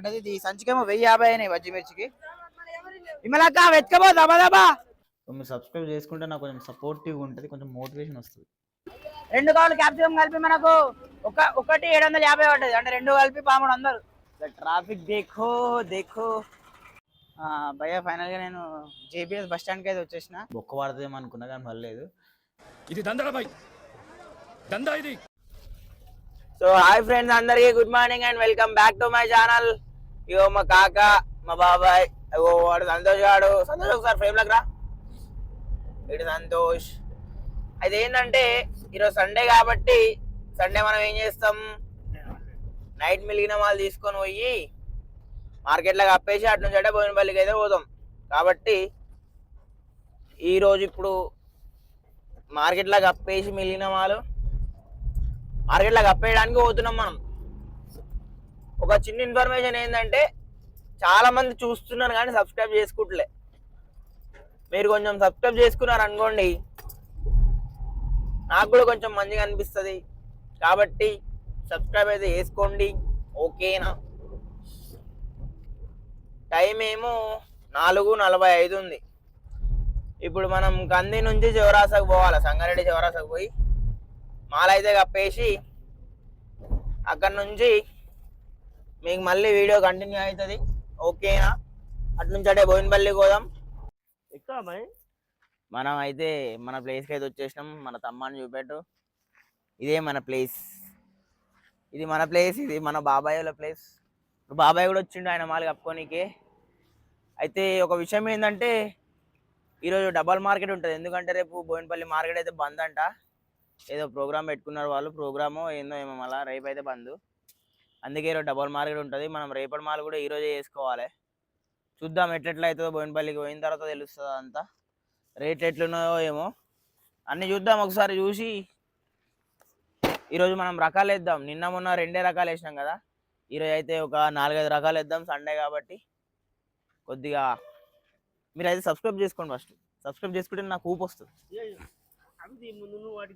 సంగతి. ఈ సంచికేమో 1050 అయినాయి బజ్జి మిర్చికి. విమలక్క వెతకపో దబా దబా. మీరు సబ్స్క్రైబ్ చేసుకుంటే నాకు కొంచెం సపోర్టివ్ ఉంటుంది, కొంచెం మోటివేషన్ వస్తుంది. 2 కవర్లు క్యాప్సికం కలిపి మనకు ఒకటి 750 పడ్డది, అంటే 2 కలిపి 1300. ట్రాఫిక్ దేఖో దేఖో. భయ్యా ఫైనల్ గా నేను జేబీఎస్ బస్ స్టాండ్ కి అయితే వచ్చేసిన. బొక్క పడదేమో అనుకున్నా కానీ పర్లేదు. ఇది దండరా బాయ్, దందా ఇది. సో హాయ్ ఫ్రెండ్స్, అందరికి good morning and welcome back to my channel. ఇగో మా కాక, మా బాబాయ్, ఇగో వాడు సంతోష్ గాడు. సంతోష్ ఒకసారి ఫ్రేమ్ లకి రా. ఇటు సంతోష్. అయితే ఏంటంటే ఈరోజు సండే కాబట్టి, సండే మనం ఏం చేస్తాం, నైట్ మిలిగిన వాళ్ళు తీసుకొని పోయి మార్కెట్లో కప్పేసి అటు నుంచి అంటే బోయినపల్లికి అయితే పోదాం. కాబట్టి ఈరోజు ఇప్పుడు మార్కెట్లో కప్పేసి మిలిగిన వాళ్ళు మార్కెట్లో కప్పేయడానికి పోతున్నాం మనం. ఒక చిన్న ఇన్ఫర్మేషన్ ఏంటంటే, చాలా మంది చూస్తున్నారు కానీ సబ్స్క్రైబ్ చేసుకుంటలే. మీరు కొంచెం సబ్స్క్రైబ్ చేసుకున్నారు అనుకోండి, నాకు కూడా కొంచెం మంచిగా అనిపిస్తుంది. కాబట్టి సబ్స్క్రైబ్ అయితే చేసుకోండి, ఓకేనా? టైం ఏమో 4:45 ఉంది. ఇప్పుడు మనం కంది నుంచి చివరాసకు పోవాలి, సంగారెడ్డి చివరాసకు పోయి మాల అయితే కప్పేసి అక్కడ నుంచి మీకు మళ్ళీ వీడియో కంటిన్యూ అవుతుంది, ఓకేనా? అటు నుంచి అంటే బోయినపల్లికి పోదాం. మనం అయితే మన ప్లేస్కి అయితే వచ్చేసినాం. మన తమ్మాన్ని చూపెట్టు. ఇదే మన ప్లేస్, ఇది మన ప్లేస్, ఇది మన బాబాయ్ వాళ్ళ ప్లేస్. ఇప్పుడు బాబాయ్ కూడా వచ్చిండు ఆయన మాలు కప్పుకోనీకి. అయితే ఒక విషయం ఏంటంటే, ఈరోజు డబల్ మార్కెట్ ఉంటుంది. ఎందుకంటే రేపు బోయినపల్లి మార్కెట్ అయితే బంద్ అంట. ఏదో ప్రోగ్రామ్ పెట్టుకున్నారు వాళ్ళు, ప్రోగ్రామో ఏందో ఏమో, మళ్ళీ రేపు అయితే బంద్. అందుకే ఈరోజు డబల్ మార్కెట్ ఉంటుంది. మనం రేపటి మాలు కూడా ఈరోజే వేసుకోవాలి. చూద్దాం ఎట్లెట్లా అవుతుందో, బోయినపల్లికి పోయిన తర్వాత తెలుస్తుంది అంతా. రేట్లు ఎట్లున్నాయో ఏమో అన్నీ చూద్దాం. ఒకసారి చూసి ఈరోజు మనం రకాలు వేద్దాం. నిన్న మొన్న 2 రకాలు వేసినాం కదా, ఈరోజు అయితే ఒక 4-5 రకాలు వేద్దాం. సండే కాబట్టి కొద్దిగా మీరు అయితే సబ్స్క్రైబ్ చేసుకోండి. ఫస్ట్ సబ్స్క్రైబ్ చేసుకుంటే నాకు ఊపు వస్తుంది.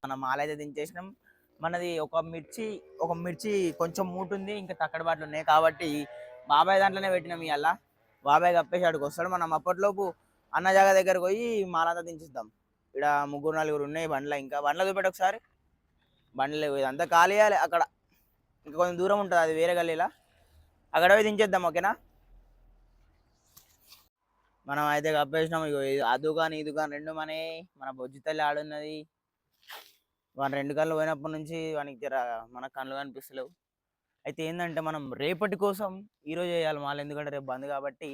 మనం మాల అయితే దించేసినాం. మనది ఒక మిర్చి కొంచెం మూటుంది, ఇంకా తక్కడి బాటలు ఉన్నాయి. కాబట్టి బాబాయ్ దాంట్లోనే పెట్టినాం. ఇవాళ బాబాయ్ కప్పేసి ఆడికి వస్తాడు. మనం అప్పట్లోపు అన్న జాగ దగ్గరకు పోయి మాలంతా దించిద్దాం. ఇక్కడ 3-4 ఉన్నాయి బండ్ల. ఇంకా బండ్ల చూపెట్టి ఒకసారి. బండ్లు ఇదంతా ఖాళీ చేయాలి. అక్కడ ఇంకా కొంచెం దూరం ఉంటుంది, అది వేరే గల్లీలా. అక్కడ పోయి దించేద్దాం, ఓకేనా? మనం అయితే కప్పేసినాం. ఇగో ఆ దుకాణం ఈ దుకాణం 2 మన బొజ్జి తల్లి ఆడున్నది. వాని 2 కళ్ళు పోయినప్పటి నుంచి వానికి మన కళ్ళు కనిపిస్తలేవు. అయితే ఏంటంటే, మనం రేపటి కోసం ఈరోజు వేయాలి మాల, ఎందుకంటే రేపు బంద్ కాబట్టి.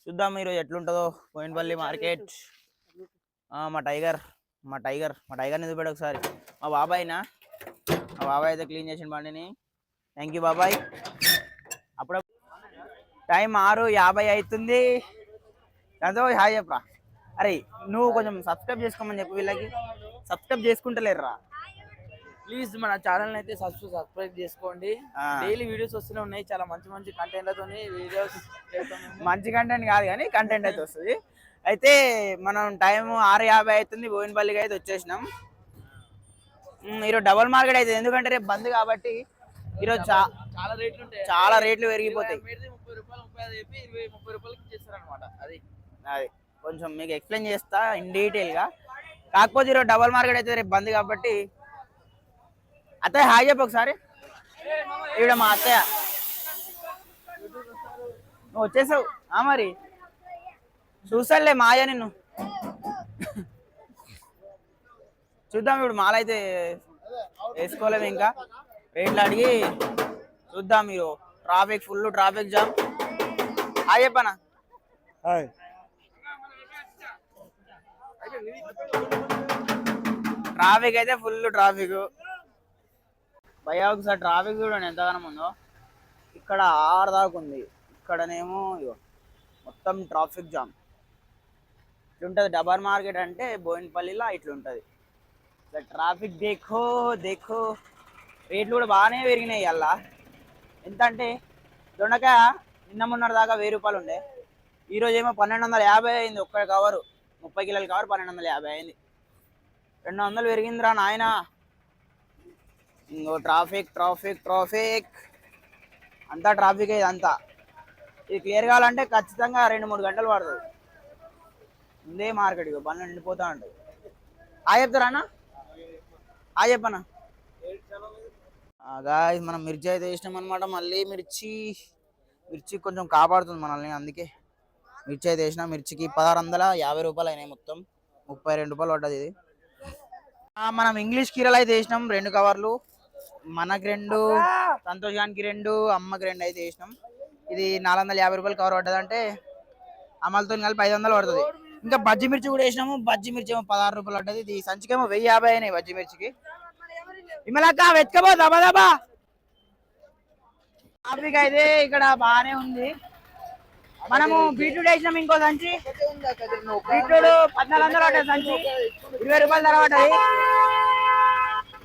చూద్దాం ఈరోజు ఎట్లుంటుందో బోయినపల్లి మార్కెట్. మా టైగర్ని చూపెట్టి ఒకసారి. మా బాబాయ్ అయితే క్లీన్ చేసిన బండిని. థ్యాంక్ యూ బాబాయ్. అప్పుడు టైం 6:50 అవుతుంది. దాంతో హాయ్ చెప్పరా. అరే నువ్వు కొంచెం సబ్స్క్రైబ్ చేసుకోమని చెప్పు, వీళ్ళకి సబ్స్క్రైబ్ చేసుకుంటలేరురా. ప్లీజ్ మన ఛానల్ అయితే సబ్స్క్రైబ్ చేసుకోండి. డైలీ వీడియోస్ వస్తూనే ఉన్నాయి, చాలా మంచి మంచి కంటెంట్లతో వీడియోస్. మంచి కంటెంట్ కాదు కానీ కంటెంట్ అయితే వస్తుంది. అయితే మనం టైం 6:50 అవుతుంది. బోయినపల్లికి అయితే వచ్చేసినాం. ఈరోజు డబల్ మార్కెట్ అవుతుంది, ఎందుకంటే రేపు బంద్ కాబట్టి. ఈరోజు చాలా రేట్లు పెరిగిపోతాయి. 30 రూపాయలు 35 చెప్పి 20-30 రూపాయలకి ఇచ్చేస్తారు అనమాట. అది కొంచెం మీకు ఎక్స్ప్లెయిన్ చేస్తా ఇన్ డీటెయిల్గా. కాకపోతే ఈరోజు డబల్ మార్కెట్ అయితే రేపు బంద్ కాబట్టి. అత్తయ్య హాయ్ చెప్పు ఒకసారి. ఈవిడ మా అత్తయ్య. నువ్వు వచ్చేసావు మరి చూసానులే మాయ నిన్ను. చూద్దాం ఇప్పుడు మాల అయితే వేసుకోలేము, ఇంకా రేట్లు అడిగి చూద్దాం. మీరు ఫుల్ ట్రాఫిక్ జామ్. హాయ్ చెప్పనా. ట్రాఫిక్ అయితే ఫుల్ ట్రాఫిక్ భయ్యా. ఒకసారి ట్రాఫిక్ చూడండి ఎంతగానో ఉందో. ఇక్కడ 6 దాకా ఉంది, ఇక్కడనేమో మొత్తం ట్రాఫిక్ జామ్. ఇట్లుంటుంది డబల్ మార్కెట్ అంటే బోయినపల్లిలో ఇట్లుంటుంది. ట్రాఫిక్ దేఖో దేఖో. రేట్లు కూడా బాగానే పెరిగినాయి అలా. ఎంత అంటే దొండకాయ నిన్న మొన్నటి దాకా 1000 రూపాయలు ఉండే, ఈరోజు ఏమో 1250 అయింది. ఒక్క కవరు 30 కిలోల కవర్ 1250 అయింది. 200 పెరిగిందిరా నాయన. ఇంకో ట్రాఫిక్ అంతా ట్రాఫిక్ ఇదంతా. ఇది క్లియర్ కావాలంటే ఖచ్చితంగా 2-3 గంటలు పడుతుంది. ముందే మార్కెట్ ఇక బండ్లు నిండిపోతా ఉంటుంది. చెప్తారా అన్న? చెప్పన్నా. గాయ్స్ మనం మిర్చి అయితే వేసినాం అనమాట. మళ్ళీ మిర్చి కొంచెం కాపాడుతుంది మనల్ని, అందుకే మిర్చి అయితే వేసినా. మిర్చికి 1650 రూపాయలు అయినాయి, మొత్తం 32 రూపాయలు పడ్డది ఇది. మనం ఇంగ్లీష్ కీరలు అయితే వేసినాం 2 కవర్లు. మనకి 2, సంతోష్ గానికి 2, అమ్మకి 2 అయితే వేసినాం. ఇది 450 రూపాయలు కవర్ పడ్డది, అంటే అమలుతో కలిపి 500 పడుతుంది. ఇంకా బజ్జి మిర్చి కూడా వేసినాము. బజ్జి మిర్చి ఏమో 16 రూపాయలు పడ్డది. ఇది సంచికేమో 1050 అయినాయి బజ్జి మిర్చికి. విమలక్క వెతుకపో దబా దబా. ట్రాఫిక్ అయితే ఇక్కడ బాగానే ఉంది. మనము బీట్రూట్ వేసినాం, ఇంకో సంచి బీట్రూట్ 1400 పడ్డది సంచి, 20 రూపాయలు ధర పడ్డది.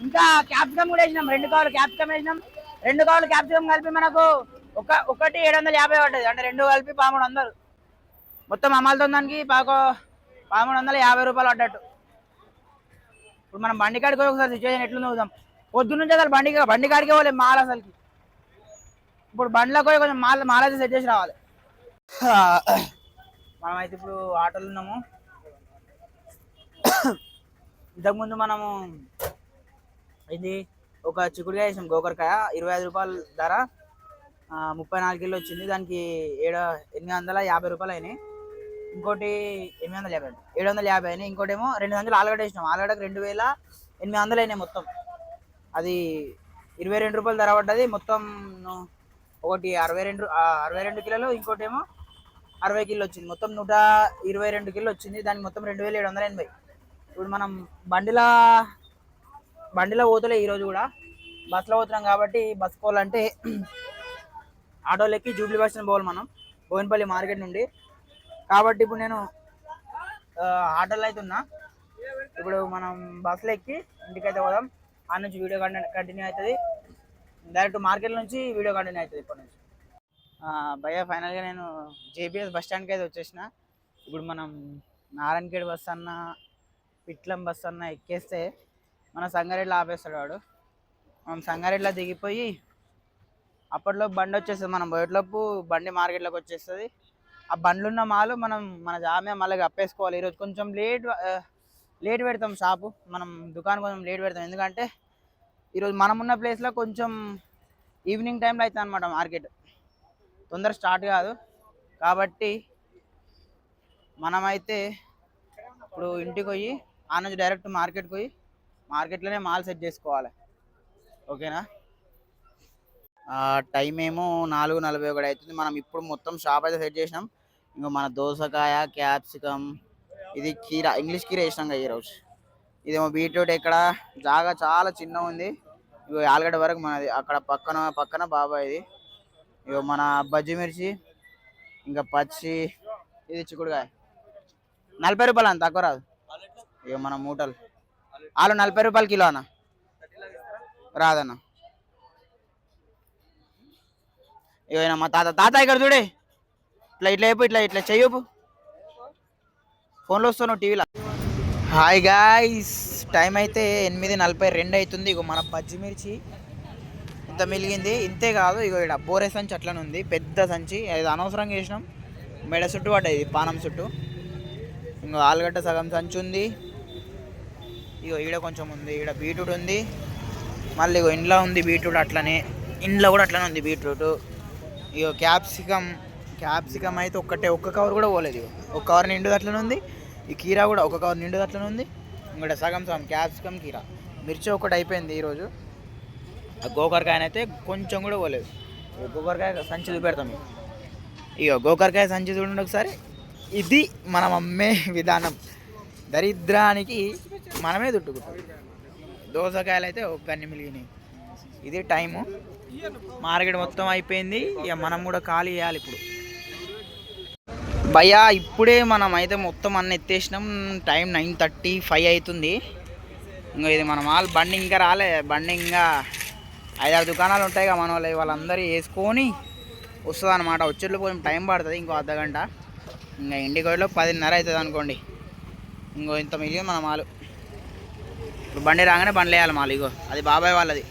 ఇంకా క్యాప్సికమ్ కూడా వేసినాం, 2 కవర్లు క్యాప్సికమ్ వేసినాం. 2 కవర్లు క్యాప్సికమ్ కలిపి మనకు ఒకటి 750 పడ్డది, అంటే 2 కలిపి 1300. మొత్తం అమలుతో దానికి 1350 రూపాయలు పడ్డట్టు. ఇప్పుడు మనం బండి కాడికి పోయి ఒకసారి సిచ్యువేషన్ ఎట్లుందో చూద్దాం. పొద్దున్నుంచి అసలు బండి కాడికి పోలే మాల అసలుకి. ఇప్పుడు బండిలోకి పోయి కొంచెం మాల సెట్ చేసి రావాలి. మనమైతే ఇప్పుడు ఆటోలు ఉన్నాము. ఇంతకుముందు మనము ఇది ఒక చిక్కుడుకాయ వేసాం, గోకరకాయ 25 రూపాయల ధర, 34 కిలో వచ్చింది. దానికి 850 రూపాయలు అయినాయి. ఇంకోటి 750 అయినాయి. ఇంకోటి ఏమో 2 సంచులు ఆలుగడ్డ వేసినాం. ఆలుగడ్డకు 2800 అయినాయి మొత్తం. అది 22 రూపాయలు ధర పడ్డది. మొత్తం ఒకటి 62 కిలోలు, ఇంకోటి ఏమో 60 కిలో వచ్చింది. మొత్తం 122 కిలో వచ్చింది. దానికి మొత్తం 2780. ఇప్పుడు మనం బండిలో పోతలే ఈరోజు కూడా, బస్సులో పోతున్నాం కాబట్టి బస్ పోవాలంటే ఆటోలు ఎక్కి జూబ్లీ బస్ స్టాండ్ పోవాలి మనం, బోయినపల్లి మార్కెట్ నుండి. కాబట్టి ఇప్పుడు నేను ఆటోలో అయితే ఉన్నా. ఇప్పుడు మనం బస్సులో ఎక్కి ఇంటికైతే పోదాం. ఆ నుంచి వీడియో కంటిన్యూ అవుతుంది. డైరెక్ట్ మార్కెట్ నుంచి వీడియో కంటిన్యూ అవుతుంది ఇప్పటి నుంచి. భయ్యా ఫైనల్గా నేను జేబీఎస్ బస్ స్టాండ్కి అయితే వచ్చేసిన. ఇప్పుడు మనం నారాయణఖేడ్ బస్ అన్న, పిట్లం బస్ అన్న ఎక్కేస్తే మన సంగారెడ్డిలో ఆపేస్తాడు వాడు. మనం సంగారెడ్డిలో దిగిపోయి అప్పట్లో బండి వచ్చేస్తుంది, మనం బయటలోపు బండి మార్కెట్లోకి వచ్చేస్తుంది. ఆ బండ్లున్న మాలు మన జామే మళ్ళీ అప్పేసుకోవాలి. ఈరోజు కొంచెం లేట్ పెడతాం షాపు, మనం దుకాణం కొంచెం లేట్ పెడతాం. ఎందుకంటే ఈరోజు మనం ఉన్న ప్లేస్లో కొంచెం ఈవినింగ్ టైంలో అవుతుంది అనమాట మార్కెట్, తొందర స్టార్ట్ కాదు. కాబట్టి మనమైతే ఇప్పుడు ఇంటికి పోయి ఆ నుంచి డైరెక్ట్ మార్కెట్కి పోయి మార్కెట్లోనే మాల్ సెట్ చేసుకోవాలి. ఓకేనా? టైం ఏమో 4:41 అవుతుంది. మనం ఇప్పుడు మొత్తం షాప్ అయితే సెట్ చేసినాం. ఇంకా మన దోసకాయ, క్యాప్సికమ్, ఇది కీరా, ఇంగ్లీష్ కీరా వేసినాం కదా ఈరోజు. ఇదేమో బీట్రూట్. ఇక్కడ జాగా చాలా చిన్నగా ఉంది. ఇగో ఆలుగడ్డ వరకు మనది, అక్కడ పక్కన బాబాయ్ది. ఇగో మన బజ్జి మిర్చి, ఇంకా పచ్చి, ఇది చిక్కుడుకాయ 40 రూపాయలు అన్న, తక్కువ రాదు. ఇక మన మూటలు ఆలు 40 రూపాయలు కిలో అన్న, రాదన్న. ఇక మా తాత ఇక్కడ చూడే, ఇట్లా చెయ్యపు, ఫోన్లో వస్తున్నావు టీవీలో. హాయ్ గాయ్స్, టైం అయితే 8:42 అవుతుంది. ఇగో మన బజ్జి మిర్చి ఇంత మిలిగింది. ఇంతే కాదు, ఇగో ఇక్కడ బోరే సంచి అట్లనే ఉంది, పెద్ద సంచి. అది అనవసరంగా వేసినాం, మెడ చుట్టూ పడ్డది, పానం చుట్టూ. ఇంకో ఆలుగడ్డ సగం సంచి ఉంది. ఇగో ఈడ కొంచెం ఉంది, ఈడ బీట్రూట్ ఉంది. మళ్ళీ ఇగో ఇంట్లో ఉంది బీట్రూట్, అట్లనే ఇంట్లో కూడా అట్లనే ఉంది బీట్రూట్. ఇగో క్యాప్సికమ్ అయితే ఒక్క కవర్ కూడా పోలేదు. ఇగో ఒక కవర్ నిండు అట్లనే ఉంది. ఈ కీరా కూడా ఒక కవర్ నిండు అట్లనే ఉంది. ఇంకోటి సగం క్యాప్సికమ్, కీరా, మిర్చి ఒకటి అయిపోయింది ఈరోజు. ఆ గోకరకాయ అయితే కొంచెం కూడా పోలేదు. గోకరకాయ సంచి చూపెడతాం. ఇక గోకరకాయ సంచి చూడండి ఒకసారి. ఇది మనం అమ్మే విధానం, దరిద్రానికి మనమే దుట్టుకుంటాం. దోసకాయలు అయితే ఒక గన్ని మిలిగినాయి. ఇది టైము, మార్కెట్ మొత్తం అయిపోయింది. ఇక మనం కూడా ఖాళీ చేయాలి ఇప్పుడు. భయ్యా ఇప్పుడే మనం అయితే మొత్తం అన్నీ ఎత్తేసినాం. టైం 9:35 అవుతుంది. ఇంకా ఇది మన మాల్ బండి ఇంకా రాలే. బండి ఇంకా 5-6 దుకాణాలు ఉంటాయి కదా మన వాళ్ళందరూ వేసుకొని వస్తుంది అనమాట. వచ్చేట్లు కొంచెం టైం పడుతుంది, ఇంకో అర్ధగంట. ఇంకా ఇంటికోలో 10:30 అవుతుంది అనుకోండి. ఇంకో ఇంత మిగిలింది మన మాలు. ఇప్పుడు బండి రాగానే బండ్లు వేయాలి మాలు. ఇగో అది బాబాయ్ వాళ్ళది.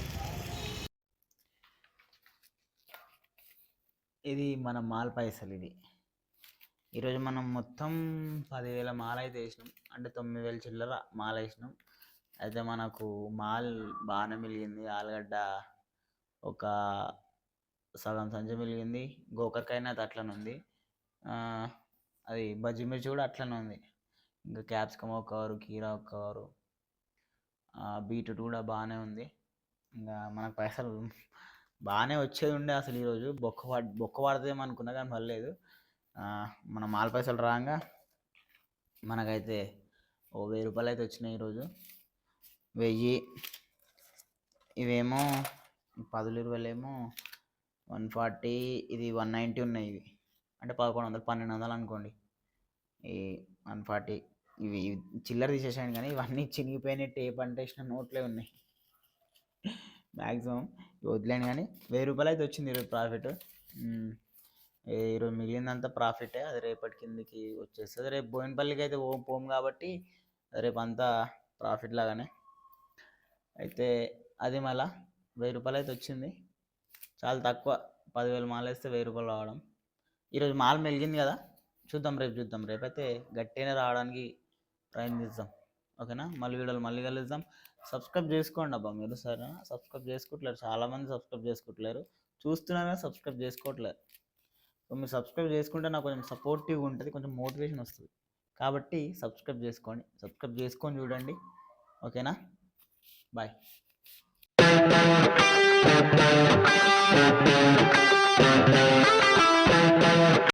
ఇది మన మాల్ పైసలు. ఇది ఈరోజు మనం మొత్తం 10,000 మాల అయితే వేసినాం, అంటే 9,000 చిల్లర మాల వేసినాం. అయితే మనకు మాల్ బాగానే మిలిగింది. ఆలుగడ్డ ఒక సగం సంచి మిలిగింది, గోకరకాయ అది అట్లనే ఉంది, అది బజ్జి మిర్చి కూడా అట్లనే ఉంది, ఇంకా క్యాప్సికమ్ ఒక కవరు, కీరా ఒక కవరు, బీట్రూట్ కూడా బాగానే ఉంది. ఇంకా మనకు పైసలు బాగానే వచ్చేది ఉండే అసలు. ఈరోజు బొక్క పడుతుందేమో అనుకున్నా కానీ పర్లేదు. మన మాల పైసలు రాగా మనకైతే ఓ 1000 రూపాయలు అయితే వచ్చినాయి ఈరోజు. 1000 ఇవేమో 10, 20 ఏమో 140, ఇది 190 ఉన్నాయి. ఇవి అంటే 1100, 1200 అనుకోండి. ఈ 140 ఇవి చిల్లర తీసేసాను, కానీ ఇవన్నీ చినిగిపోయినాయి, టేప్ అంటే ఇచ్చిన నోట్లే ఉన్నాయి మ్యాక్సిమం. వదిలేను కానీ 1000 రూపాయలు అయితే వచ్చింది ఈరోజు ప్రాఫిట్. ఈరోజు మిగిలిందంతా ప్రాఫిటే, అది రేపటి కిందకి వచ్చేస్తుంది. రేపు బోయినపల్లికి అయితే పోము కాబట్టి రేపు అంతా ప్రాఫిట్ లాగానే. అయితే అది మళ్ళా 1000 రూపాయలు అయితే వచ్చింది, చాలా తక్కువ. 10,000 మాల వేస్తే 1000 రూపాయలు రావడం. ఈరోజు మాల మెలిగింది కదా, చూద్దాం. రేపైతే గట్టిగానే రావడానికి ప్రయత్నిస్తాం. ఓకేనా? మళ్ళీ వీడియోలు మళ్ళీ కలుద్దాం. సబ్స్క్రైబ్ చేసుకోండి అబ్బా మీరు, సరేనా? సబ్స్క్రైబ్ చేసుకోవట్లేరు చాలామంది, సబ్స్క్రైబ్ చేసుకోవట్లేరు, చూస్తున్నారా సబ్స్క్రైబ్ చేసుకోవట్లేరు. మీరు సబ్స్క్రైబ్ చేసుకుంటే నాకు కొంచెం సపోర్టివ్గా ఉంటుంది, కొంచెం మోటివేషన్ వస్తుంది. కాబట్టి సబ్స్క్రైబ్ చేసుకొని చూడండి. ఓకేనా? బాయ్.